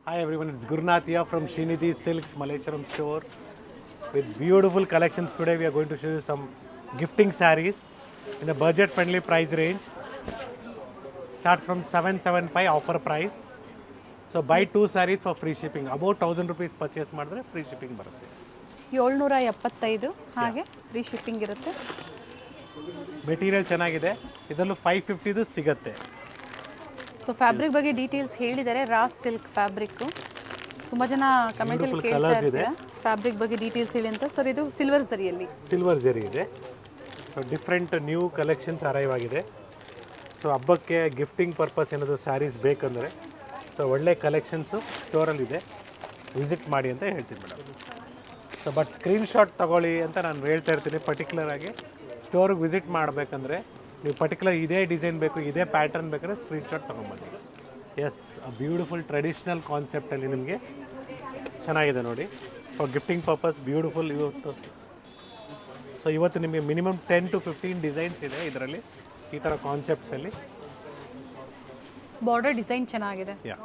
Hi everyone, it's Gurnath here from Srinidhi Silks Malecharam store with beautiful collections. Today we are going to show you some gifting sarees in a budget friendly price range. Starts from 775 offer price. So buy 2 sarees for free shipping. About 1000 rupees purchase ಮಾಡಿದ್ರೆ free shipping ಬರುತ್ತೆ. 775 ಹಾಗೆ free shipping ಇರುತ್ತೆ. Material ಚೆನ್ನಾಗಿದೆ. ಇದರಲ್ಲೂ 550 ಸಿಗುತ್ತೆ. So fabric ಬಗ್ಗೆ details ಹೇಳಿದ್ದಾರೆ. Raw silk fabric. ತುಂಬ ಜನ ಕಮೆಂಟಲ್ಲಿ ಕೇಳ್ತಾ ಇದ್ದಾರೆ ಫ್ಯಾಬ್ರಿಕ್ ಬಗ್ಗೆ ಡೀಟೇಲ್ಸ್ ಹೇಳಿ ಅಂತ. ಸರ್ ಇದು ಸಿಲ್ವರ್ ಜರಿಯಲ್ಲಿ. ಸಿಲ್ವರ್ ಜರಿ ಇದೆ. So different new collections arrive ಆಗಿದೆ. ಸೊ ಹಬ್ಬಕ್ಕೆ ಗಿಫ್ಟಿಂಗ್ ಪರ್ಪಸ್ ಏನಾದರೂ ಸ್ಯಾರೀಸ್ ಬೇಕಂದರೆ ಸೊ ಒಳ್ಳೆ ಕಲೆಕ್ಷನ್ಸು ಸ್ಟೋರಲ್ಲಿದೆ, ವಿಸಿಟ್ ಮಾಡಿ ಅಂತ ಹೇಳ್ತೀನಿ ಮೇಡಮ್. ಸೊ ಬಟ್ ಸ್ಕ್ರೀನ್ಶಾಟ್ ತೊಗೊಳ್ಳಿ ಅಂತ ನಾನು ಹೇಳ್ತಾ ಇರ್ತೀನಿ. ಪರ್ಟಿಕ್ಯುಲರಾಗಿ ಸ್ಟೋರಿಗೆ ವಿಸಿಟ್ ಮಾಡಬೇಕಂದ್ರೆ ನೀವು ಪರ್ಟಿಕ್ಯುಲರ್ ಇದೇ ಡಿಸೈನ್ ಬೇಕು, ಇದೇ ಪ್ಯಾಟರ್ನ್ ಬೇಕಾದ್ರೆ ಸ್ಕ್ರೀನ್ಶಾಟ್ ತೊಗೊಂಬನ್ನಿ. ಎಸ್, ಬ್ಯೂಟಿಫುಲ್ ಟ್ರೆಡಿಷ್ನಲ್ ಕಾನ್ಸೆಪ್ಟಲ್ಲಿ ನಿಮಗೆ ಚೆನ್ನಾಗಿದೆ ನೋಡಿ. ಫಾರ್ ಗಿಫ್ಟಿಂಗ್ ಪರ್ಪಸ್ ಬ್ಯೂಟಿಫುಲ್ ಇವತ್ತು. ಸೊ ಇವತ್ತು ನಿಮಗೆ ಮಿನಿಮಮ್ 10 to 15 ಡಿಸೈನ್ಸ್ ಇದೆ ಇದರಲ್ಲಿ, ಈ ಥರ ಕಾನ್ಸೆಪ್ಟ್ಸಲ್ಲಿ. ಬಾರ್ಡರ್ ಡಿಸೈನ್ ಚೆನ್ನಾಗಿದೆ. Ya,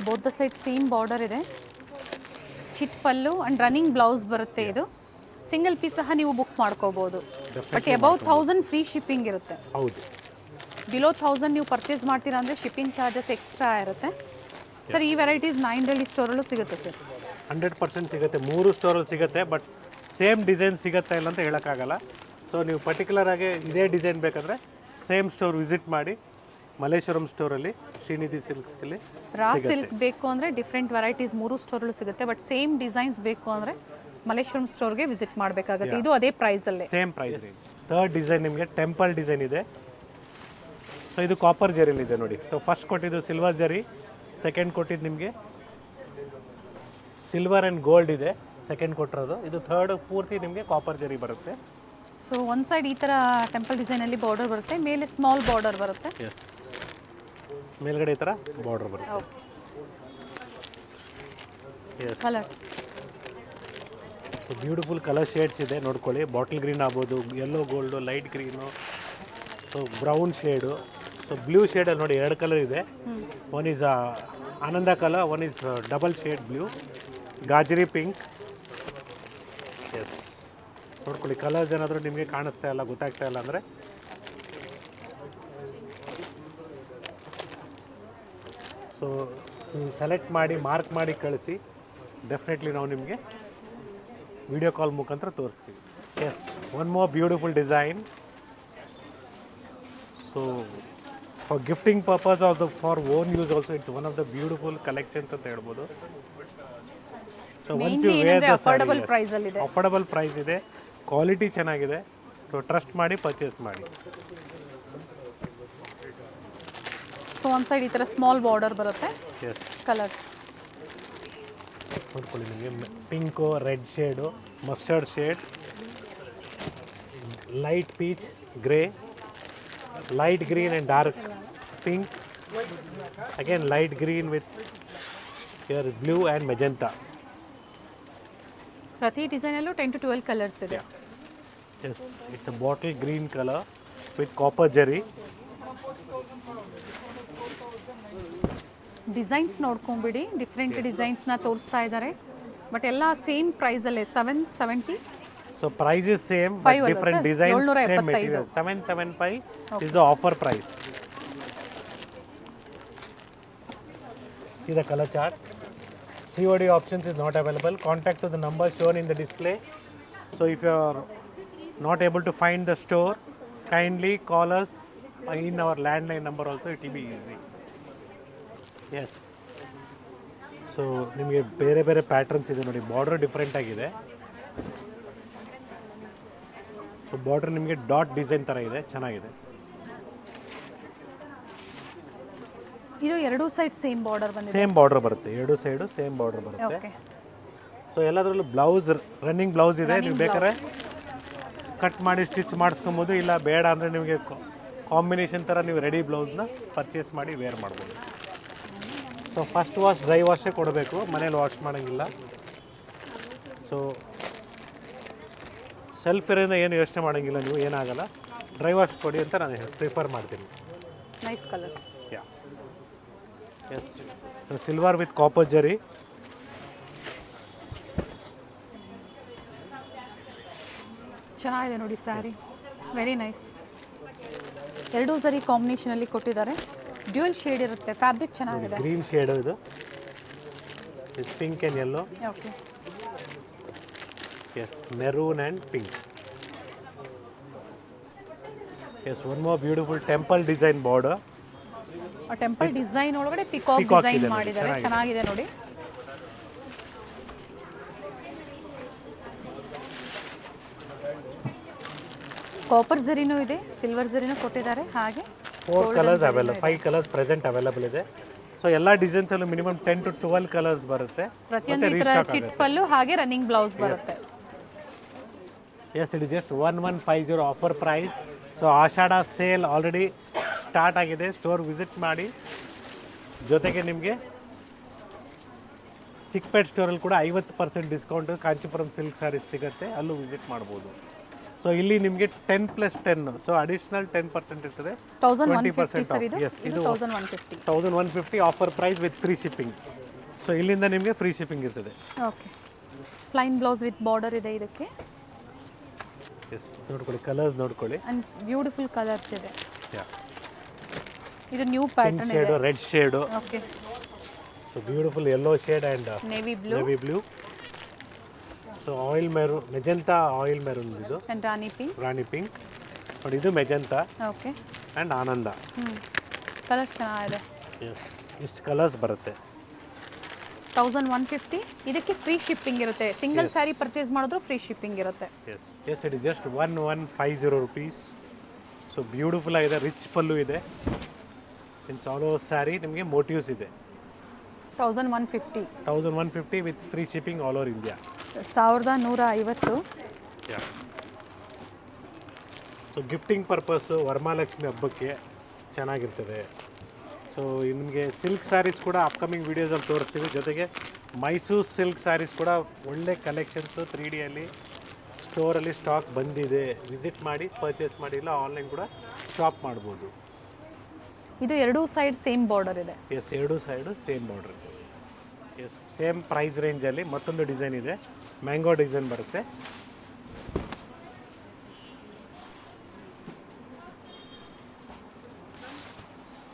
both the side same border ಇದೆ. ಚಿಟ್ ಪಲ್ಲು ಆ್ಯಂಡ್ ರನ್ನಿಂಗ್ ಬ್ಲೌಸ್ ಬರುತ್ತೆ. ಇದು ಸಿಂಗಲ್ ಪೀಸ್ ಸಹ ನೀವು ಬುಕ್ ಮಾಡ್ಕೋಬೋದು. ಬಟ್ ಅಬೌವ್ 1000 ಫ್ರೀ ಶಿಪ್ಪಿಂಗ್ ಇರುತ್ತೆ. ಹೌದು. ಬಿಲೋ 1000 ನೀವು ಪರ್ಚೇಸ್ ಮಾಡ್ತೀರಾ ಅಂದರೆ ಶಿಪ್ಪಿಂಗ್ ಚಾರ್ಜಸ್ ಎಕ್ಸ್ಟ್ರಾ ಇರುತ್ತೆ. ಸರ್ ಈ ವೆರೈಟೀಸ್ 9 ಸ್ಟೋರಲ್ಲೂ ಸಿಗುತ್ತೆ ಸರ್. 100% ಸಿಗುತ್ತೆ. 3 ಸ್ಟೋರಲ್ಲಿ ಸಿಗುತ್ತೆ. ಬಟ್ ಸೇಮ್ ಡಿಸೈನ್ ಸಿಗುತ್ತಾ ಇಲ್ಲ ಅಂತ ಹೇಳೋಕ್ಕಾಗಲ್ಲ. ಸೊ ನೀವು ಪರ್ಟಿಕ್ಯುಲರಾಗಿ ಇದೇ ಡಿಸೈನ್ ಬೇಕಂದರೆ ಸೇಮ್ ಸ್ಟೋರ್ ವಿಸಿಟ್ ಮಾಡಿ. ಮಲ್ಲೇಶ್ವರಂ ಸ್ಟೋರಲ್ಲಿ ಶ್ರೀನಿಧಿ ಸಿಲ್ಕ್ಸ್ಗೆ ರಾ ಸಿಲ್ಕ್ ಬೇಕು ಅಂದರೆ ಡಿಫ್ರೆಂಟ್ ವೆರೈಟೀಸ್ 3 ಸ್ಟೋರಲ್ಲೂ ಸಿಗುತ್ತೆ. ಬಟ್ ಸೇಮ್ ಡಿಸೈನ್ಸ್ ಬೇಕು ಅಂದರೆ ಮಲ್ಲೇಶ್ವರಂ ಸ್ಟೋರ್ಗೆ ವಿಸಿಟ್ ಮಾಡಬೇಕಾಗುತ್ತೆ. ಇದು ಅದೇ ಪ್ರೈಸಲ್ಲೇ, same price range. Third design ನಿಮಗೆ ಟೆಂಪಲ್ ಡಿಸೈನ್ ಇದೆ. ಸೊ ಇದು ಕಾಪರ್ ಜರಿಲಿದೆ ನೋಡಿ. ಸೊ ಫಸ್ಟ್ ಕೊಟ್ಟಿದ್ದು ಸಿಲ್ವರ್ ಜರಿ, ಸೆಕೆಂಡ್ ಕೊಟ್ಟಿದ್ದು ನಿಮಗೆ ಸಿಲ್ವರ್ ಆ್ಯಂಡ್ ಗೋಲ್ಡ್ ಇದೆ. ಸೆಕೆಂಡ್ ಕೊಟ್ಟಿರೋದು ಇದು. ಥರ್ಡ್ ಪೂರ್ತಿ ನಿಮಗೆ ಕಾಪರ್ ಜರಿ ಬರುತ್ತೆ. ಸೊ ಒಂದು ಸೈಡ್ ಈ ಥರ ಟೆಂಪಲ್ ಡಿಸೈನಲ್ಲಿ ಬಾರ್ಡರ್ ಬರುತ್ತೆ, ಮೇಲೆ ಸ್ಮಾಲ್ ಬಾರ್ಡರ್ ಬರುತ್ತೆ. ಎಸ್, ಮೇಲ್ಗಡೆ ಈ ಥರ ಬಾರ್ಡರ್ ಬರುತ್ತೆ. Yes, colours beautiful colour shades ಇದೆ ನೋಡ್ಕೊಳ್ಳಿ. ಬಾಟಲ್ ಗ್ರೀನ್ ಆಗ್ಬೋದು, yellow gold, light green, so brown shade, so blue ಶೇಡಲ್ಲಿ ನೋಡಿ 2 ಕಲರ್ ಇದೆ. ಒನ್ ಈಸ್ ಆನಂದ colour, one is double shade blue, ಗಾಜರಿ ಪಿಂಕ್. ಎಸ್, ನೋಡ್ಕೊಳ್ಳಿ. ಕಲರ್ಸ್ ಏನಾದರೂ ನಿಮಗೆ ಕಾಣಿಸ್ತಾ ಇಲ್ಲ, ಗೊತ್ತಾಗ್ತಾ ಇಲ್ಲ ಅಂದರೆ ಸೊ ನೀವು ಸೆಲೆಕ್ಟ್ ಮಾಡಿ ಮಾರ್ಕ್ ಮಾಡಿ ಕಳಿಸಿ. ಡೆಫಿನೆಟ್ಲಿ ನಾವು ನಿಮಗೆ ವಿಡಿಯೋ ಕಾಲ್ ಮುಖಾಂತರ ತೋರಿಸ್ತೀವಿ. Yes, one more beautiful design. So for gifting purpose of the for own use also it's one of the beautiful collections ಅಂತ ಹೇಳ್ಬೋದು. So once you wear the affordable ಪ್ರೈಸಲ್ಲಿ ಇದೆ. ಅಫೋರ್ಡಬಲ್ ಪ್ರೈಸ್ ಇದೆ, quality ಚೆನ್ನಾಗಿದೆ. So trust ಮಾಡಿ purchase ಮಾಡಿ. So ಒಂದು side ಈ ಥರ ಸ್ಮಾಲ್ ಬಾರ್ಡರ್ ಬರುತ್ತೆ. ಎಸ್, ಕಲರ್ಸ್ ನೋಡ್ಕೊಳ್ಳಿ. ನಿಮಗೆ pink, red shade, mustard shade, light peach, grey, light green and dark pink, again light green with your blue and magenta. ಪ್ರತಿ ಡಿಸೈನಲ್ಲೂ 10 to 12 ಕಲರ್ಸ್ ಇದೆ. Yes, it's a bottle green colour with copper zari. Designs ನೋಡ್ಕೊಂಬಿಡಿ, different ಡಿಸೈನ್ಸ್ನ ತೋರಿಸ್ತಾ ಇದ್ದಾರೆ. But ಎಲ್ಲ same ಪ್ರೈಸಲ್ಲೇ 770. So price is same, but different designs, same material. 775 is the offer price. See the color chart. COD options is not available. Contact to the number shown in the display. So if you are not able to find the store, kindly call us in our landline number also. It will be easy. Yes, so ನಿಮಗೆ ಬೇರೆ ಬೇರೆ patterns ಇದೆ ನೋಡಿ. Border different ಆಗಿದೆ. So border ನಿಮಗೆ dot design ಥರ ಇದೆ, ಚೆನ್ನಾಗಿದೆ. ಇದು ಎರಡೂ ಸೈಡ್ ಸೇಮ್ ಬಾರ್ಡರ್ ಬಂದಿದೆ. ಸೇಮ್ ಬಾರ್ಡರ್ ಬರುತ್ತೆ, 2 ಸೈಡು ಸೇಮ್ ಬಾರ್ಡರ್ ಬರುತ್ತೆ. ಓಕೆ. ಸೊ ಎಲ್ಲದರಲ್ಲೂ ಬ್ಲೌಸ್, ರನ್ನಿಂಗ್ ಬ್ಲೌಸ್ ಇದೆ. ನೀವು ಬೇಕಾದ್ರೆ ಕಟ್ ಮಾಡಿ ಸ್ಟಿಚ್ ಮಾಡಿಸ್ಕೊಬೋದು. ಇಲ್ಲ ಬೇಡ ಅಂದರೆ ನಿಮಗೆ ಕಾಂಬಿನೇಷನ್ ಥರ ನೀವು ರೆಡಿ ಬ್ಲೌಸ್ನ ಪರ್ಚೇಸ್ ಮಾಡಿ ವೇರ್ ಮಾಡ್ಬೋದು. ಸೊ ಫಸ್ಟ್ ವಾಶ್, ಡ್ರೈ ವಾಶೇ ಕೊಡಬೇಕು, ಮನೇಲಿ ವಾಶ್ ಮಾಡೋಂಗಿಲ್ಲ. ಸೊ ಸೆಲ್ಫ್ ಇರೋದ್ರಿಂದ ಏನು ಯೋಚನೆ ಮಾಡೋಂಗಿಲ್ಲ, ನೀವು ಏನಾಗಲ್ಲ. ಡ್ರೈ ವಾಶ್ ಕೊಡಿ ಅಂತ ನಾನು ಪ್ರಿಫರ್ ಮಾಡ್ತೀನಿ. Nice colours. Yeah, yes so silver with copper zari. ಚೆನ್ನಾಗಿದೆ ನೋಡಿ ಸ್ಯಾರಿ, ವೆರಿ ನೈಸ್. ಎರಡೂ ಸರಿ ಕಾಂಬಿನೇಷನಲ್ಲಿ ಕೊಟ್ಟಿದ್ದಾರೆ. ಡ್ಯೂಯಲ್ ಶೇಡ್ ಇರುತ್ತೆ, ಫ್ಯಾಬ್ರಿಕ್ ಚೆನ್ನಾಗಿದೆ. ಗ್ರೀನ್ ಶೇಡು ಇದು, pink and yellow. Okay, yes maroon and pink. Yes one more beautiful temple design border. Temple design ಒಳಗಡೆ ಪಿಕಾಕ್ Peacock ಡಿಸೈನ್ ಇದೆ ನೋಡಿ, ಮಾಡಿದ್ದಾರೆ, ಚೆನ್ನಾಗಿದೆ ನೋಡಿ. ಕಾಪರ್ ಜರಿನೂ ಇದೆ, ಸಿಲ್ವರ್ ಜರಿನೂ ಕೊಟ್ಟಿದ್ದಾರೆ. ಹಾಗೆ 4 colours available, 5 colours present available ಇದೆ. ಸೊ ಎಲ್ಲ ಡಿಸೈನ್ಸಲ್ಲೂ ಮಿನಿಮಮ್ 10 to 12 ಕಲರ್ಸ್ ಬರುತ್ತೆ. ಪ್ರತಿಯೊಂದು ಈ ಥರ ಚಿಟ್ ಪಲ್ಲು ಹಾಗೆ ರನ್ನಿಂಗ್ ಬ್ಲೌಸ್ ಬರುತ್ತೆ. Yes it is just 1150 offer price. So Ashadha sale already start ಆಗಿದೆ. ಸ್ಟೋರ್ ವಿಸಿಟ್ ಮಾಡಿ. ಜೊತೆಗೆ ನಿಮಗೆ ಚಿಕ್ಪೇಟ್ ಸ್ಟೋರಲ್ಲಿ ಕೂಡ 50% ಡಿಸ್ಕೌಂಟ್ ಕಾಂಚೀಪುರಂ ಸಿಲ್ಕ್ ಸ್ಯಾರೀಸ್ ಸಿಗುತ್ತೆ, ಅಲ್ಲೂ ವಿಸಿಟ್ ಮಾಡ್ಬೋದು. ಸೊ ಇಲ್ಲಿ ನಿಮಗೆ 10+10, ಸೊ ಅಡಿಷ್ನಲ್ 10% ಇರ್ತದೆ. 1150 ಸರ್ ಇದು. ಎಸ್ ಇದು 1150. 1150 offer price with free shipping. So ಇಲ್ಲಿಂದ ನಿಮಗೆ ಫ್ರೀ ಶಿಪ್ಪಿಂಗ್ ಇರ್ತದೆ. Okay, plain blouse with border ಇದೆ ಇದಕ್ಕೆ. ಎಸ್ ನೋಡ್ಕೊಳ್ಳಿ, ಕಲರ್ಸ್ ನೋಡ್ಕೊಳ್ಳಿ. ಅಂಡ್ ಬ್ಯೂಟಿಫುಲ್ ಕಲರ್ಸ್ ಇದೆ. ಯಾ ಇದು ನ್ಯೂ ಪಿಂಕ್ ಪ್ಯಾಟರ್ನ್ ಇದೆ. Shade, red shade, okay, so beautiful yellow shade and navy blue navy blue. So oil maroon, magenta oil maroon ಇದು, and rani pink. Rani pink. ನೋಡಿ ಇದು magenta okay, and ಆನಂದ. Colours ಚೆನ್ನಾಗಿದೆ. Yes ಇಷ್ಟು colours ಬರುತ್ತೆ. 1150. ಇದಕ್ಕೆ free shipping ಇರುತ್ತೆ. ಸಿಂಗಲ್ ಸ್ಯಾರಿ ಪರ್ಚೇಸ್ ಮಾಡಿದ್ರು ಫ್ರೀ ಶಿಪ್ಪಿಂಗ್ ಇರುತ್ತೆ. Yes yes it is just 1150 rupees. So beautiful ಆಗಿದೆ, ರಿಚ್ ಪಲ್ಲು ಇದೆ. ಇನ್ಸ್ ಆಲ್ ಓವರ್ ಸ್ಯಾರಿ ನಿಮಗೆ ಮೋಟಿವ್ಸ್ ಇದೆ. 1150. 1150 with free shipping all over India. 1150. So gifting purpose Varamahalakshmi ಹಬ್ಬಕ್ಕೆ ಚೆನ್ನಾಗಿರ್ತದೆ. ಸೊ ನಿಮಗೆ ಸಿಲ್ಕ್ ಸ್ಯಾರೀಸ್ ಕೂಡ ಅಪ್ಕಮಿಂಗ್ ವೀಡಿಯೋಸಲ್ಲಿ ತೋರಿಸ್ತೀವಿ. ಜೊತೆಗೆ ಮೈಸೂರು ಸಿಲ್ಕ್ ಸ್ಯಾರೀಸ್ ಕೂಡ ಒಳ್ಳೆ ಕಲೆಕ್ಷನ್ಸು 3Dಯಲ್ಲಿ ಸ್ಟೋರಲ್ಲಿ ಸ್ಟಾಕ್ ಬಂದಿದೆ. ವಿಸಿಟ್ ಮಾಡಿ ಪರ್ಚೇಸ್ ಮಾಡಿ, ಇಲ್ಲ ಆನ್ಲೈನ್ ಕೂಡ ಶಾಪ್ ಮಾಡ್ಬೋದು. ಇದು ಎರಡೂ ಸೈಡ್ ಸೇಮ್ ಬಾರ್ಡರ್ ಇದೆ. ಎಸ್ ಎರಡೂ side same border. Yes same price ರೇಂಜಲ್ಲಿ ಮತ್ತೊಂದು ಡಿಸೈನ್ ಇದೆ, ಮ್ಯಾಂಗೋ ಡಿಸೈನ್ ಬರುತ್ತೆ.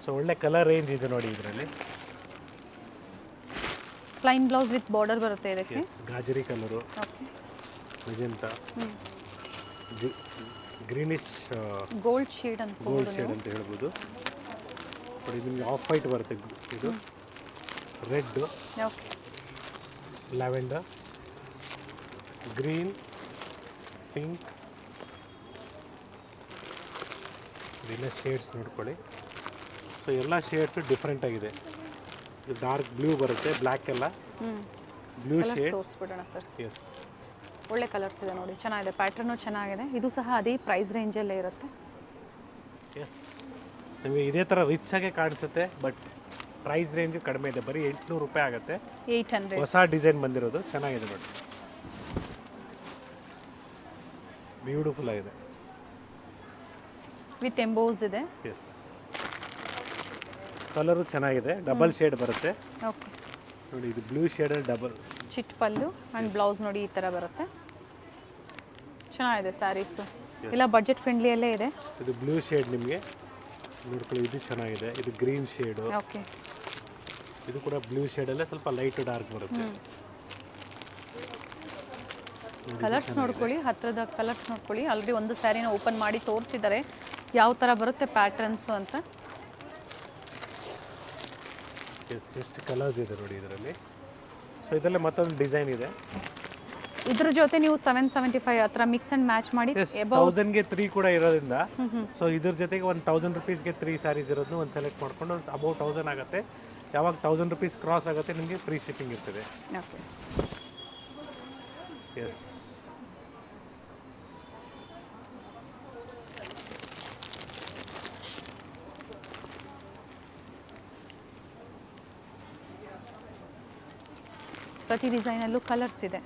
ಸೊ ಒಳ್ಳೆ ಕಲರ್ ರೇಂಜ್ ಇದೆ ನೋಡಿ ಇದರಲ್ಲಿ. ಪ್ಲೈನ್ ಬ್ಲೌಸ್ ವಿತ್ ಬಾರ್ಡರ್ ಬರುತ್ತೆ ಇದಕ್ಕೆ. ಎಸ್ ಗಾಜರಿ colour, okay, magenta, greenish gold shade ಅಂತ ಗೋಲ್ಡ್ ಶೇಡ್ ಅಂತ ಹೇಳ್ಬೋದು. ನೋಡಿ ನಿಮಗೆ ಆಫ್ ವೈಟ್ ಬರುತ್ತೆ, ಇದು red, okay, lavender, green, pink. ಇದೆಲ್ಲ ಶೇಡ್ಸ್ ನೋಡ್ಕೊಳ್ಳಿ. ಸೊ ಎಲ್ಲ ಶೇಡ್ಸು ಡಿಫ್ರೆಂಟ್ ಆಗಿದೆ. ಇದು ಡಾರ್ಕ್ ಬ್ಲೂ ಬರುತ್ತೆ, ಬ್ಲ್ಯಾಕ್ ಎಲ್ಲ ಬ್ಲೂ ಶೇಡ್. ತೋರಿಸ್ಬಿಡೋಣ ಸರ್. ಎಸ್ ಒಳ್ಳೆ ಕಲರ್ಸ್ ಇದೆ ನೋಡಿ, ಚೆನ್ನಾಗಿದೆ. ಪ್ಯಾಟರ್ನು ಚೆನ್ನಾಗಿದೆ. ಇದು ಸಹ ಅದೇ ಪ್ರೈಸ್ ರೇಂಜಲ್ಲೇ ಇರುತ್ತೆ. ಎಸ್ ನಿಮಗೆ ಇದೇ ಥರ ರಿಚ್ ಆಗಿ ಕಾಣಿಸುತ್ತೆ, ಬಟ್ ಪ್ರೈಸ್ ರೇಂಜು ಕಡಿಮೆ ಇದೆ. ಬರೀ 800 ರೂಪಾಯಿ ಆಗುತ್ತೆ. 800. ಹೊಸ ಡಿಸೈನ್ ಬಂದಿರೋದು, ಚೆನ್ನಾಗಿದೆ ನೋಡಿ, ಬ್ಯೂಟಿಫುಲ್ ಆಗಿದೆ. ವಿತ್ ಎಂಬೋಸ್ ಇದೆ. ಎಸ್ ಕಲರು ಚೆನ್ನಾಗಿದೆ, ಡಬಲ್ ಶೇಡ್ ಬರುತ್ತೆ ಓಕೆ. ನೋಡಿ. ಇದು ಬ್ಲೂ ಶೇಡಲ್ಲಿ ಡಬಲ್ ಚಿಟ್ ಪಲ್ಲು ಆ್ಯಂಡ್ ಬ್ಲೌಸ್ ನೋಡಿ ಈ ಥರ ಬರುತ್ತೆ. ಚೆನ್ನಾಗಿದೆ ಸ್ಯಾರೀಸು, ಎಲ್ಲ ಬಡ್ಜೆಟ್ ಫ್ರೆಂಡ್ಲಿಯಲ್ಲೇ ಇದೆ. ಇದು ಬ್ಲೂ ಶೇಡ್ ನಿಮಗೆ ನೋಡ್ಕೊಳ್ಳಿ, ಇದು ಚೆನ್ನಾಗಿದೆ. ಇದು ಗ್ರೀನ್ ಶೇಡು, ಓಕೆ. ಇದು ಕೂಡ ಬ್ಲೂ ಶೇಡಲ್ಲೇ ಸ್ವಲ್ಪ ಲೈಟ್ ಡಾರ್ಕ್ ಬರುತ್ತೆ. ಕಲರ್ಸ್ ನೋಡ್ಕೊಳ್ಳಿ, ಹತ್ತಿರದ ಕಲರ್ಸ್ ನೋಡ್ಕೊಳ್ಳಿ. ಆಲ್ರೆಡಿ ಒಂದು ಸ್ಯಾರಿನ ಓಪನ್ ಮಾಡಿ ತೋರಿಸಿದ್ದಾರೆ ಯಾವ ಥರ ಬರುತ್ತೆ ಪ್ಯಾಟರ್ನ್ಸು ಅಂತ. ಎಸ್ ಎಷ್ಟು ಕಲರ್ಸ್ ಇದೆ ನೋಡಿ ಇದರಲ್ಲಿ. ಸೊ ಇದರಲ್ಲಿ ಮತ್ತೊಂದು ಡಿಸೈನ್ ಇದೆ. ಇದ್ರ ಜೊತೆ ನೀವು 775 ಆ ಥರ ಮಿಕ್ಸ್ ಆ್ಯಂಡ್ ಮ್ಯಾಚ್ ಮಾಡಿ 1000ಗೆ 3 ಕೂಡ ಇರೋದ್ರಿಂದ, ಸೊ ಇದ್ರ ಜೊತೆಗೆ 1000 ರುಪೀಸ್ಗೆ 3 ಸ್ಯಾರೀಸ್ ಇರೋದನ್ನ ಒಂದು ಸೆಲೆಕ್ಟ್ ಮಾಡ್ಕೊಂಡು ಅಬೌಟ್ 1000 ಆಗುತ್ತೆ. ಯಾವಾಗ 1000 ರುಪೀಸ್ ಕ್ರಾಸ್ ಆಗುತ್ತೆ ನಿಮಗೆ ಫ್ರೀ ಶಿಪ್ಪಿಂಗ್ ಇರ್ತದೆ. ಓಕೆ. ಎಸ್ ಪ್ರತಿ ಡಿಸೈನಲ್ಲೂ ಕಲರ್ಸ್ ಇದೆ.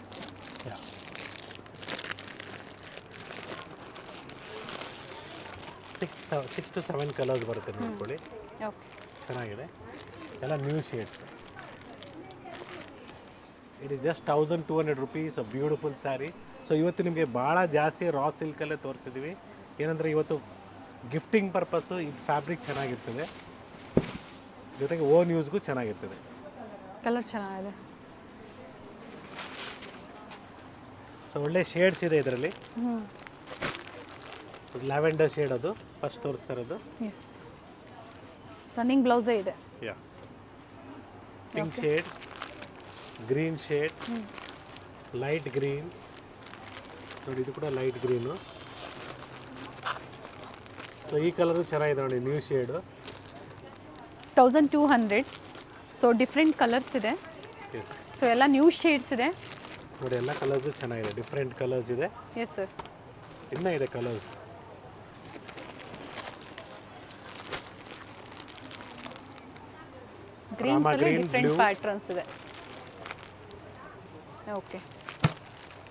ಸಿಕ್ಸ್ ಟು 7 ಕಲರ್ಸ್ ಬರುತ್ತೆ ನೋಡ್ಕೊಳ್ಳಿ, ಓಕೆ. ಚೆನ್ನಾಗಿದೆ. ಎಲ್ಲ new shades. It is just 1200 rupees beautiful sari. So ಇವತ್ತು ನಿಮಗೆ ಭಾಳ ಜಾಸ್ತಿ ರಾ ಸಿಲ್ಕಲ್ಲೇ ತೋರಿಸಿದ್ದೀವಿ. ಏನಂದರೆ ಇವತ್ತು ಗಿಫ್ಟಿಂಗ್ ಪರ್ಪಸ್ಸು ಈ ಫ್ಯಾಬ್ರಿಕ್ ಚೆನ್ನಾಗಿರ್ತದೆ, ಜೊತೆಗೆ ಓನ್ ಯೂಸ್ಗೂ ಚೆನ್ನಾಗಿರ್ತದೆ. ಕಲರ್ ಚೆನ್ನಾಗಿದೆ. ಸೊ ಒಳ್ಳೆ ಶೇಡ್ಸ್ ಇದೆ ಇದರಲ್ಲಿ. ಲ್ಯಾವೆಂಡರ್ ಶೇಡ್ ಅದು ಫಸ್ಟ್ ತೋರಿಸ್ತಾ ಇರೋದು. ಎಸ್, ರನ್ನಿಂಗ್ ಬ್ಲೌಸೇ ಇದೆ. Ya, pink shade, green shade, light green ನೋಡಿ, ಇದು ಕೂಡ ಲೈಟ್ ಗ್ರೀನು. ಸೊ ಈ ಕಲರು ಚೆನ್ನಾಗಿದೆ ನೋಡಿ, new shade. 1200. So different colours ಇದೆ. ಎಸ್, ಸೊ ಎಲ್ಲ ನ್ಯೂ ಶೇಡ್ಸ್ ಇದೆ ನೋಡಿ, ಎಲ್ಲ ಕಲರ್ಸು ಚೆನ್ನಾಗಿದೆ, ಡಿಫ್ರೆಂಟ್ ಕಲರ್ಸ್ ಇದೆ. Yes sir. ಇನ್ನೂ ಇದೆ ಕಲರ್ಸ್. ಗ್ರೀನ್ಸ್ ಅಲ್ಲಿ green, ಡಿಫ್ರೆಂಟ್ blue. ಪ್ಯಾಟರ್ನ್ಸ್ ಇದೆ. ಓಕೆ,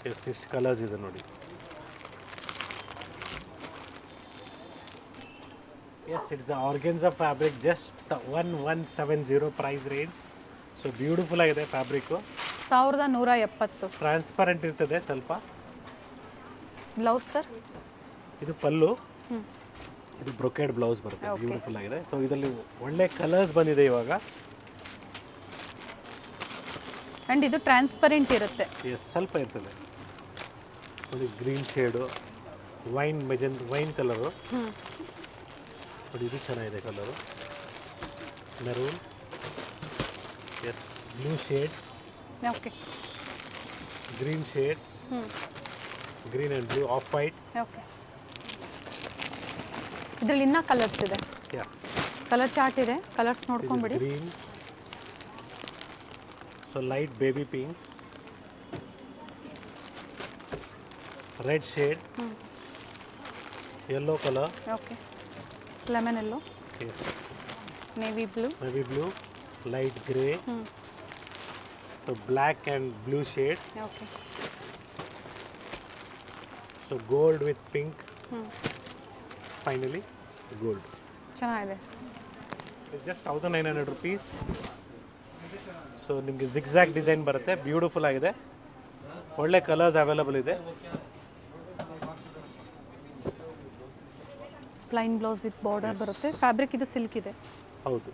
ಎಸ್, ಇಷ್ಟು ಕಲರ್ಸ್ ಇದೆ ನೋಡಿ. Yes, it's organza fabric, just 1170 price range. So beautiful ಆಗಿದೆ ಫ್ಯಾಬ್ರಿಕ್ಕು. 1170. ಟ್ರಾನ್ಸ್ಪರೆಂಟ್ ಇರ್ತದೆ ಸ್ವಲ್ಪ. ಬ್ಲೌಸ್ ಸರ್, ಇದು ಪಲ್ಲು, ಇದು ಬ್ರೊಕೇಡ್ ಬ್ಲೌಸ್ ಬರುತ್ತೆ. Okay. ಬ್ಯೂಟಿಫುಲ್ ಆಗಿದೆ. ಸೊ ಇದರಲ್ಲಿ ಒಳ್ಳೆ ಕಲರ್ಸ್ ಬಂದಿದೆ ಇವಾಗ. ಆ್ಯಂಡ್ ಇದು ಟ್ರಾನ್ಸ್ಪರೆಂಟ್ ಇರುತ್ತೆ. ಎಸ್, ಸ್ವಲ್ಪ ಇರ್ತದೆ ನೋಡಿ. ಗ್ರೀನ್ ಶೇಡು, ವೈನ್ ಕಲರು ನೋಡಿ, ಇದು ಚೆನ್ನಾಗಿದೆ colour. Maroon, yes, blue shade, okay, green shades, green and blue, off white. Okay. ಇದರಲ್ಲಿ ಇನ್ನೂ ಕಲರ್ಸ್ ಇದೆ. ಯಾ, ಕಲರ್ ಚಾರ್ಟ್ ಇದೆ, ಕಲರ್ಸ್ ನೋಡ್ಕೊಂಬಿಡಿ. Green, so light baby pink, red shade, yellow colour, okay, lemon yellow, yes, navy blue, light grey, so black and blue shade, okay, so gold with pink, finally gold. ಚೆನ್ನಾಗಿದೆ. Just 1900 rupees. So ನಿಮಗೆ zigzag design ಬರುತ್ತೆ, beautiful ಆಗಿದೆ, ಒಳ್ಳೆ colours available ಇದೆ. Plain blouse with border ಬರುತ್ತೆ. Fabric ಇದು silk ಇದೆ. ಹೌದು.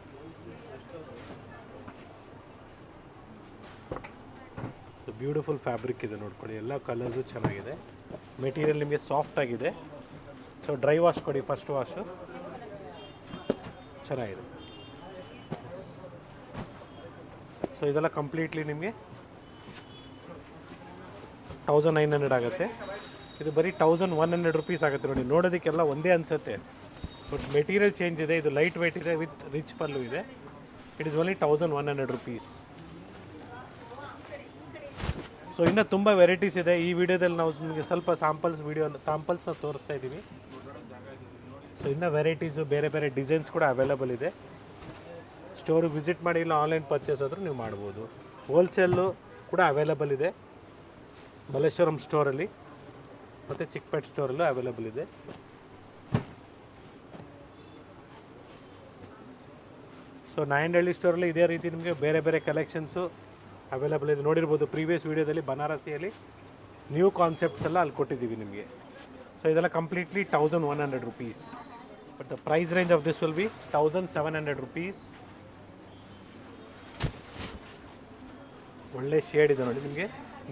ಬ್ಯೂಟಿಫುಲ್ ಫ್ಯಾಬ್ರಿಕ್ ಇದೆ ನೋಡ್ಕೊಳ್ಳಿ, ಎಲ್ಲ ಕಲರ್ಸು ಚೆನ್ನಾಗಿದೆ. ಮೆಟೀರಿಯಲ್ ನಿಮಗೆ ಸಾಫ್ಟ್ ಆಗಿದೆ. ಸೊ ಡ್ರೈ ವಾಶ್ ಕೊಡಿ, ಫಸ್ಟ್ ವಾಶು ಚೆನ್ನಾಗಿದೆ. ಸೊ ಇದೆಲ್ಲ ಕಂಪ್ಲೀಟ್ಲಿ ನಿಮಗೆ 1900 ಆಗುತ್ತೆ. ಇದು ಬರೀ 1100 ರುಪೀಸ್ ಆಗುತ್ತೆ ನೋಡಿ. ನೋಡೋದಕ್ಕೆಲ್ಲ ಒಂದೇ ಅನಿಸುತ್ತೆ, ಬಟ್ ಮೆಟೀರಿಯಲ್ ಚೇಂಜ್ ಇದೆ. ಇದು ಲೈಟ್ ವೆಯ್ಟ್ ಇದೆ, ವಿತ್ ರಿಚ್ ಪಲ್ಲು ಇದೆ. It is only 1100 rupees. So ಇನ್ನೂ ತುಂಬ ವೆರೈಟೀಸ್ ಇದೆ. ಈ ವಿಡಿಯೋದಲ್ಲಿ ನಾವು ನಿಮಗೆ ಸ್ವಲ್ಪ ಸ್ಯಾಂಪಲ್ಸ್ನ ತೋರಿಸ್ತಾ ಇದ್ದೀವಿ. ಸೊ ಇನ್ನೂ ವೆರೈಟೀಸು, ಬೇರೆ ಬೇರೆ ಡಿಸೈನ್ಸ್ ಕೂಡ ಅವೈಲಬಲ್ ಇದೆ. ಸ್ಟೋರಿಗೆ ವಿಸಿಟ್ ಮಾಡಿ, ಇಲ್ಲ ಆನ್ಲೈನ್ ಪರ್ಚೇಸ್ ಆದರೂ ನೀವು ಮಾಡ್ಬೋದು. ಹೋಲ್ಸೇಲು ಕೂಡ ಅವೈಲಬಲ್ ಇದೆ ಮಲ್ಲೇಶ್ವರಂ ಸ್ಟೋರಲ್ಲಿ, ಮತ್ತು ಚಿಕ್ಕಪೇಟೆ ಸ್ಟೋರಲ್ಲೂ ಅವೈಲಬಲ್ ಇದೆ. ಸೊ ನಾಯಂಡಹಳ್ಳಿ ಸ್ಟೋರಲ್ಲಿ ಇದೇ ರೀತಿ ನಿಮಗೆ ಬೇರೆ ಬೇರೆ ಕಲೆಕ್ಷನ್ಸು ಅವೈಲಬಲ್ ಇದೆ. ನೋಡಿರ್ಬೋದು ಪ್ರೀವಿಯಸ್ ವೀಡಿಯೋದಲ್ಲಿ ಬನಾರಸಿಯಲ್ಲಿ ನ್ಯೂ ಕಾನ್ಸೆಪ್ಟ್ಸ್ ಎಲ್ಲ ಅಲ್ಲಿ ಕೊಟ್ಟಿದ್ದೀವಿ ನಿಮಗೆ. ಸೊ ಇದೆಲ್ಲ completely 1100 rupees. But the price range of this will be 1700 rupees. ಒಳ್ಳೆ ಶೇಡ್ ಇದೆ ನೋಡಿ, ನಿಮಗೆ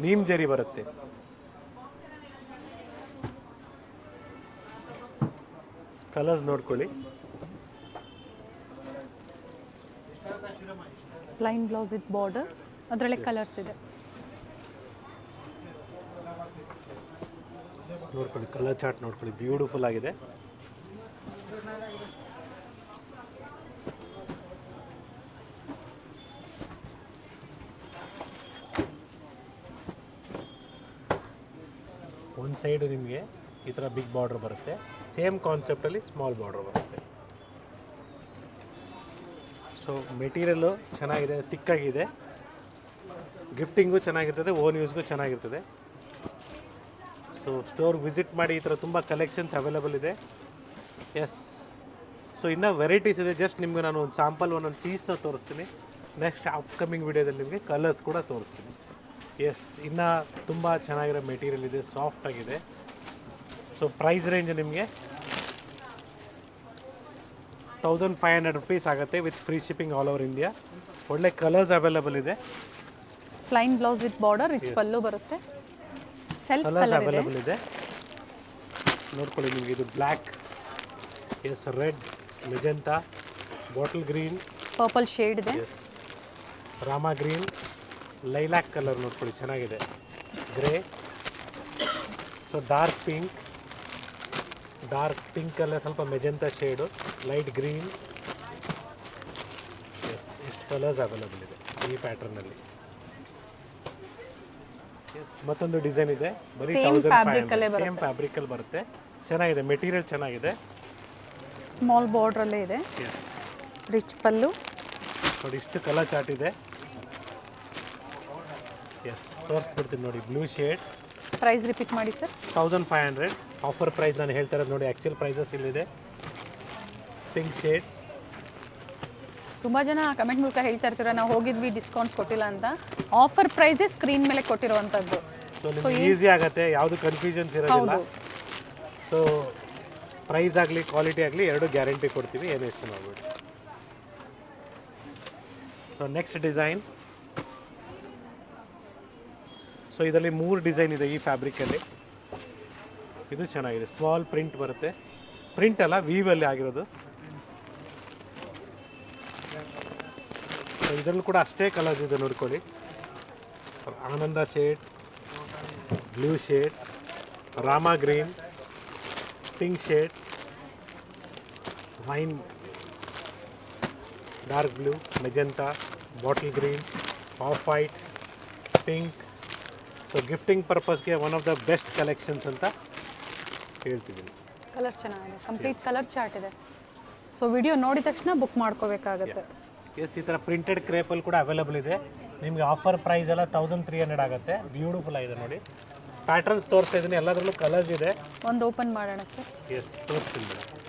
ನೀಮ್ ಜರಿ ಬರುತ್ತೆ. ಕಲರ್ಸ್ ನೋಡ್ಕೊಳ್ಳಿ. ಪ್ಲೈನ್ ಬ್ಲೌಸ್ ವಿತ್ ಬಾರ್ಡರ್, ಅದರಲ್ಲೇ ಕಲರ್ಸ್ ಇದೆ. ನೋಡ್ಕೊಳ್ಳಿ, ಕಲರ್ ಚಾರ್ಟ್ ನೋಡ್ಕೊಳ್ಳಿ, ಬ್ಯೂಟಿಫುಲ್ ಆಗಿದೆ. ಒಂದು ಸೈಡು ನಿಮಗೆ ಈ ಥರ ಬಿಗ್ ಬಾರ್ಡರ್ ಬರುತ್ತೆ, ಸೇಮ್ ಕಾನ್ಸೆಪ್ಟಲ್ಲಿ ಸ್ಮಾಲ್ ಬಾರ್ಡರ್ ಬರುತ್ತೆ. ಸೊ ಮೆಟೀರಿಯಲ್ಲು ಚೆನ್ನಾಗಿದೆ, ತಿಕ್ಕಾಗಿದೆ, ಗಿಫ್ಟಿಂಗು ಚೆನ್ನಾಗಿರ್ತದೆ, ಓನ್ ಯೂಸ್ಗೂ ಚೆನ್ನಾಗಿರ್ತದೆ. ಸೊ ಸ್ಟೋರ್ ವಿಸಿಟ್ ಮಾಡಿ, ಈ ಥರ ತುಂಬ ಕಲೆಕ್ಷನ್ಸ್ ಅವೈಲಬಲ್ ಇದೆ. ಎಸ್, ಸೊ ಸೊ ಇನ್ನೂ ವೆರೈಟೀಸ್ ಇದೆ. ಜಸ್ಟ್ ನಿಮ್ಗೆ ನಾನು ಒಂದು ಸ್ಯಾಂಪಲ್ ಒಂದೊಂದು ಪೀಸ್ನ ತೋರಿಸ್ತೀನಿ. ನೆಕ್ಸ್ಟ್ ಅಪ್ಕಮಿಂಗ್ ವಿಡಿಯೋದಲ್ಲಿ ನಿಮಗೆ ಕಲರ್ಸ್ ಕೂಡ ತೋರಿಸ್ತೀನಿ. ಎಸ್, ಇನ್ನೂ ತುಂಬ ಚೆನ್ನಾಗಿರೋ ಮೆಟೀರಿಯಲ್ ಇದೆ, ಸಾಫ್ಟ್ ಆಗಿದೆ. ಸೊ ಪ್ರೈಸ್ ರೇಂಜ್ ನಿಮಗೆ 1500 ರುಪೀಸ್ ಆಗುತ್ತೆ with free shipping all over India. ಒಳ್ಳೆ ಕಲರ್ಸ್ ಅವೈಲೇಬಲ್ ಇದೆ. Plain blouse with border, rich pallu ಬರುತ್ತೆ. ಸೆಲ್ಫ್ ಕಲರ್ಸ್ ಕಲರ್ ಇದೆ. ಅವೈಲೇಬಲ್ ಇದೆ. ನೋಡ್ಕೊಳ್ಳಿ, ನಿಮಗೆ ಇದು black, yes, red, magenta, bottle green, purple shade ಇದೆ. Yes, rama green, lilac colour ನೋಡ್ಕೊಳ್ಳಿ ಚೆನ್ನಾಗಿದೆ, ಗ್ರೇ, ಸೊ ಡಾರ್ಕ್ ಪಿಂಕಲ್ಲೇ ಸ್ವಲ್ಪ magenta shade, light green. Yes, ಇಷ್ಟು ಕಲರ್ಸ್ ಅವೈಲೇಬಲ್ ಇದೆ ಈ ಪ್ಯಾಟರ್ನಲ್ಲಿ. ಎಸ್, ಮತ್ತೊಂದು ಡಿಸೈನ್ ಇದೆ, ಬರೀ Same fabric ಅಲ್ಲೇ ಸೇಮ್ ಫ್ಯಾಬ್ರಿಕಲ್ಲಿ ಬರುತ್ತೆ. ಚೆನ್ನಾಗಿದೆ, ಮೆಟೀರಿಯಲ್ ಚೆನ್ನಾಗಿದೆ. ಸ್ಮಾಲ್ ಬಾರ್ಡ್ರಲ್ಲೇ ಇದೆ. ಎಸ್, ರಿಚ್ ಪಲ್ಲು. ನೋಡಿ ಇಷ್ಟು ಕಲರ್ ಚಾರ್ಟ್ ಇದೆ. ಎಸ್, ತೋರಿಸ್ಬಿಡ್ತೀನಿ ನೋಡಿ. ಬ್ಲೂ ಶೇಡ್, ಪ್ರೈಸ್ ರಿಪೀಟ್ ಮಾಡಿ ಸರ್. 1500 ಆಫರ್ ಪ್ರೈಸ್ ನಾನು ಹೇಳ್ತಾ ಇರೋದು ನೋಡಿ. ಆ್ಯಕ್ಚುಲ್ ಪ್ರೈಸಸ್ ಇಲ್ಲಿದೆ. ಪಿಂಕ್ ಶೇಡ್, ತುಂಬ ಜನ ಕಮೆಂಟ್ ಮೂಲಕ ಹೇಳ್ತಾ ಇರ್ತೀರ ನಾವು ಹೋಗಿದ್ವಿ ಡಿಸ್ಕೌಂಟ್ಸ್ ಕೊಟ್ಟಿಲ್ಲ ಅಂತ. ಆಫರ್ ಪ್ರೈಸೇ ಸ್ಕ್ರೀನ್ ಮೇಲೆ ಕೊಟ್ಟಿರುವಂಥದ್ದು. ಸೊ ನಿಮ್ಗೆ ಈಸಿ ಆಗುತ್ತೆ, ಯಾವುದು ಕನ್ಫ್ಯೂಷನ್ಸ್ ಇರೋದಿಲ್ಲ. ಹೌದು. ಸೊ ಪ್ರೈಸ್ ಆಗಲಿ ಕ್ವಾಲಿಟಿ ಆಗಲಿ ಎರಡು ಗ್ಯಾರಂಟಿ ಕೊಡ್ತೀವಿ, ಏನು ಎಷ್ಟು ಮಾಡ್ಬಿಡಿ. So next design. ಸೊ ಇದರಲ್ಲಿ 3 ಡಿಸೈನ್ ಇದೆ ಈ ಫ್ಯಾಬ್ರಿಕಲ್ಲಿ. ಇದು ಚೆನ್ನಾಗಿದೆ, ಸ್ಮಾಲ್ ಪ್ರಿಂಟ್ ಬರುತ್ತೆ. ಪ್ರಿಂಟ್ ಅಲ್ಲ, ವೀವಲ್ಲಿ ಆಗಿರೋದು. ಸೊ ಇದರಲ್ಲೂ ಕೂಡ ಅಷ್ಟೇ ಕಲರ್ಸ್ ಇದೆ ನೋಡ್ಕೊಳ್ಳಿ. ಆನಂದ shade, blue shade, rama green, pink shade, wine, dark blue, magenta, bottle green, off white, pink. So gifting ಪರ್ಪಸ್ಗೆ one of the best collections ಅಂತ ಹೇಳ್ತಿದ್ದೀನಿ. ಕಲರ್ ಚೆನ್ನಾಗಿದೆ, ಕಂಪ್ಲೀಟ್ ಕಲರ್ ಚಾರ್ಟ್ ಇದೆ. ಸೊ ವಿಡಿಯೋ ನೋಡಿದ ತಕ್ಷಣ ಬುಕ್ ಮಾಡ್ಕೋಬೇಕಾಗತ್ತೆ. ಎಸ್, ಈ ಥರ ಪ್ರಿಂಟೆಡ್ ಕ್ರೇಪಲ್ಲಿ ಕೂಡ ಅವೈಲೇಬಲ್ ಇದೆ. ನಿಮಗೆ ಆಫರ್ ಪ್ರೈಸ್ ಎಲ್ಲ 1300 ಆಗುತ್ತೆ. ಬ್ಯೂಟಿಫುಲ್ ಆಗಿದೆ ನೋಡಿ. ಪ್ಯಾಟರ್ನ್ಸ್ ತೋರಿಸ್ತಾ ಇದ್ದೀನಿ, ಎಲ್ಲದರಲ್ಲೂ ಕಲರ್ಸ್ ಇದೆ. ಒಂದು ಓಪನ್ ಮಾಡೋಣ ಸರ್. ಎಸ್, ತೋರಿಸ್ತೀನಿ ಮೇಡಮ್.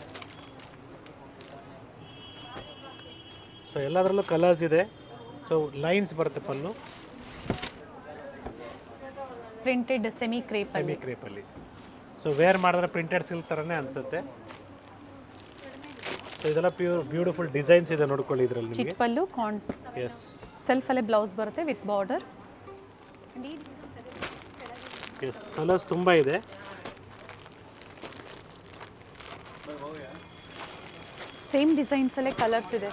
ಸೊ ಎಲ್ಲದರಲ್ಲೂ ಕಲರ್ಸ್ ಇದೆ. ಸೊ ಲೈನ್ಸ್ ಬರುತ್ತೆ ಪಲ್ಲು, ಪ್ರಿಂಟೆಡ್ ಸೆಮಿ ಕ್ರೇಪಲ್ಲಿ. ಸೊ ವೇರ್ ಮಾಡಿದ್ರೆ ಪ್ರಿಂಟೆಡ್ ಸಿಲ್ಕ್ ಥರನೇ ಅನಿಸುತ್ತೆ. ಸೊ ಇದೆಲ್ಲ ಬ್ಯೂಟಿಫುಲ್ ಡಿಸೈನ್ಸ್ ಇದೆ ನೋಡ್ಕೊಳ್ಳಿ ಇದರಲ್ಲಿ ನಿಮಗೆ. ಚಿಟ್ ಪಲ್ಲು, ಎಸ್, ಸೆಲ್ಫಲ್ಲೇ ಬ್ಲೌಸ್ ಬರುತ್ತೆ ವಿತ್ ಬಾರ್ಡರ್. ಎಸ್, ಕಲರ್ಸ್ ತುಂಬ ಇದೆ. ಸೇಮ್ ಡಿಸೈನ್ಸಲ್ಲೇ ಕಲರ್ಸ್ ಇದೆ.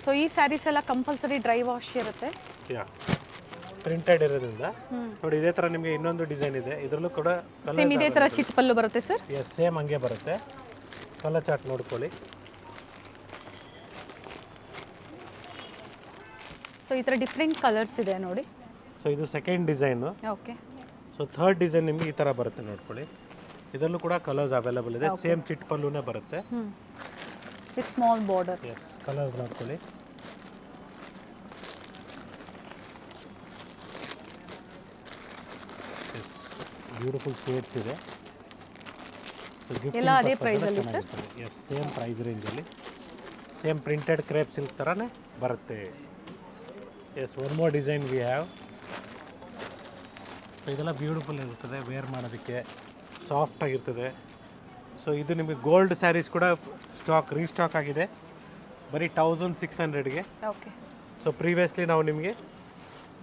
ಸೊ ಈ ಸ್ಯಾರೀಸ್ ಎಲ್ಲ ಕಂಪಲ್ಸರಿ ಡ್ರೈ ವಾಶ್ ಇರುತ್ತೆ. ಯಾ, ಪ್ರಿಂಟೆಡ್ ಇರೋದ್ರಿಂದ. ನೋಡಿ ಇದೇ ಥರ ನಿಮಗೆ ಇನ್ನೊಂದು ಡಿಸೈನ್ ಇದೆ, ಇದರಲ್ಲೂ ಕೂಡ ಸೇಮ್ ಇದೇ ಥರ ಚಿಟ್ ಪಲ್ಲು ಬರುತ್ತೆ ಸರ್. ಎಸ್, ಸೇಮ್ ಹಂಗೆ ಬರುತ್ತೆ. ಕಲರ್ ಚಾರ್ಟ್ ನೋಡ್ಕೊಳ್ಳಿ. ಸೊ ಈ ಥರ ಡಿಫ್ರೆಂಟ್ ಕಲರ್ಸ್ ಇದೆ ನೋಡಿ. ಸೊ ಇದು second design. Okay. So third design ನಿಮಗೆ ಈ ಥರ ಬರುತ್ತೆ ನೋಡ್ಕೊಳ್ಳಿ. ಇದರಲ್ಲೂ ಕೂಡ ಕಲರ್ಸ್ ಅವೈಲೇಬಲ್ ಇದೆ. ಸೇಮ್ ಚಿಟ್ ಪಲ್ಲುನೇ ಬರುತ್ತೆ with small border. Yes, colours ನೋಡ್ಕೊಳ್ಳಿ. ಎಸ್, ಬ್ಯೂಟಿಫುಲ್ ಶೇಡ್ಸ್ ಇದೆ. ಎಲ್ಲ ಅದೇ ಪ್ರೈಸಲ್ಲಿ ಸರ್. ಎಸ್, ಸೇಮ್ ಪ್ರೈಸ್ ರೇಂಜಲ್ಲಿ, ಸೇಮ್ ಪ್ರಿಂಟೆಡ್ ಕ್ರೇಪ್ ಸಿಲ್ಕ್ ಥರನೇ ಬರುತ್ತೆ. Yes, one more design we have. So ಇದೆಲ್ಲ ಬ್ಯೂಟಿಫುಲ್ ಇರ್ತದೆ, ವೇರ್ ಮಾಡೋದಕ್ಕೆ ಸಾಫ್ಟ್ ಆಗಿರ್ತದೆ. ಸೊ ಇದು ನಿಮಗೆ ಗೋಲ್ಡ್ ಸ್ಯಾರೀಸ್ ಕೂಡ ರೀಸ್ಟಾಕ್ ಆಗಿದೆ, ಬರೀ 1600ಗೆ. ಓಕೆ. ಸೊ ಪ್ರೀವಿಯಸ್ಲಿ ನಾವು ನಿಮಗೆ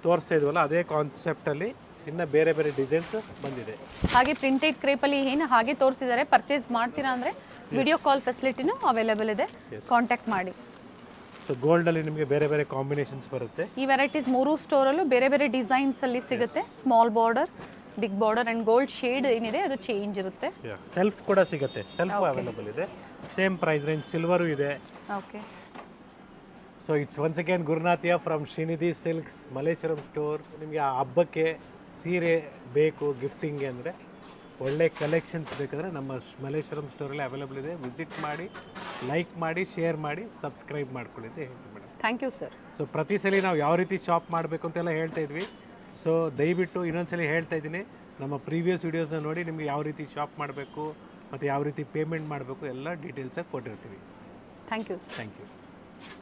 ತೋರಿಸ್ತಾ ಇದ್ವಲ್ಲ ಅದೇ ಕಾನ್ಸೆಪ್ಟಲ್ಲಿ ಇನ್ನು ಬೇರೆ ಬೇರೆ ಡಿಸೈನ್ಸ್ ಬಂದಿದೆ. ಹಾಗೆ ಪ್ರಿಂಟೆಡ್ ಕ್ರೇಪಲ್ಲಿ ಏನು ಹಾಗೆ ತೋರಿಸಿದ್ದಾರೆ, ಪರ್ಚೇಸ್ ಮಾಡ್ತೀರಾ ಅಂದರೆ ವಿಡಿಯೋ ಕಾಲ್ ಫೆಸಿಲಿಟಿನೂ ಅವೈಲೇಬಲ್ ಇದೆ, ಕಾಂಟ್ಯಾಕ್ಟ್ ಮಾಡಿ. ಸೊ ಗೋಲ್ಡಲ್ಲಿ ನಿಮಗೆ ಬೇರೆ ಬೇರೆ ಕಾಂಬಿನೇಷನ್ಸ್ ಬರುತ್ತೆ. ಈ ವೆರೈಟೀಸ್ 3 ಸ್ಟೋರಲ್ಲೂ ಬೇರೆ ಬೇರೆ ಡಿಸೈನ್ಸಲ್ಲಿ ಸಿಗುತ್ತೆ. Small border, big border and gold shade ಏನಿದೆ ಅದು ಚೇಂಜ್ ಇರುತ್ತೆ. ಸೆಲ್ಫ್ ಕೂಡ ಸಿಗುತ್ತೆ, ಸೆಲ್ಫ್ ಅವೈಲೇಬಲ್ ಇದೆ. ಸೇಮ್ ಪ್ರೈಸ್ ರೇಂಜ್, ಸಿಲ್ವರು ಇದೆ. Okay. So it's once again Gurunathiya from Srinidhi silks Malleshwaram store. ನಿಮಗೆ ಆ ಹಬ್ಬಕ್ಕೆ ಸೀರೆ ಬೇಕು ಗಿಫ್ಟಿಂಗ್ಗೆ ಅಂದರೆ ಒಳ್ಳೆ ಕಲೆಕ್ಷನ್ಸ್ ಬೇಕಾದರೆ ನಮ್ಮ ಮಲ್ಲೇಶ್ವರಂ ಸ್ಟೋರಲ್ಲಿ ಅವೈಲೇಬಲ್ ಇದೆ. ವಿಸಿಟ್ ಮಾಡಿ, ಲೈಕ್ ಮಾಡಿ, ಶೇರ್ ಮಾಡಿ, ಸಬ್ಸ್ಕ್ರೈಬ್ ಮಾಡ್ಕೊಳ್ಳಿ ಅಂತ ಹೇಳ್ತೀವಿ madam. Thank you sir. So ಪ್ರತಿ ಸಲ ನಾವು ಯಾವ ರೀತಿ ಶಾಪ್ ಮಾಡಬೇಕು ಅಂತೆಲ್ಲ ಹೇಳ್ತಾ ಇದ್ವಿ. ಸೊ ದಯವಿಟ್ಟು ಇನ್ನೊಂದ್ಸಲಿ ಹೇಳ್ತಾ ಇದ್ದೀನಿ, ನಮ್ಮ ಪ್ರೀವಿಯಸ್ ವೀಡಿಯೋಸ್ನ ನೋಡಿ ನಿಮಗೆ ಯಾವ ರೀತಿ ಶಾಪ್ ಮಾಡಬೇಕು ಮತ್ತು ಯಾವ ರೀತಿ ಪೇಮೆಂಟ್ ಮಾಡಬೇಕು ಎಲ್ಲ ಡೀಟೇಲ್ಸಾಗಿ ಕೊಟ್ಟಿರ್ತೀವಿ. Thank you. Thank you.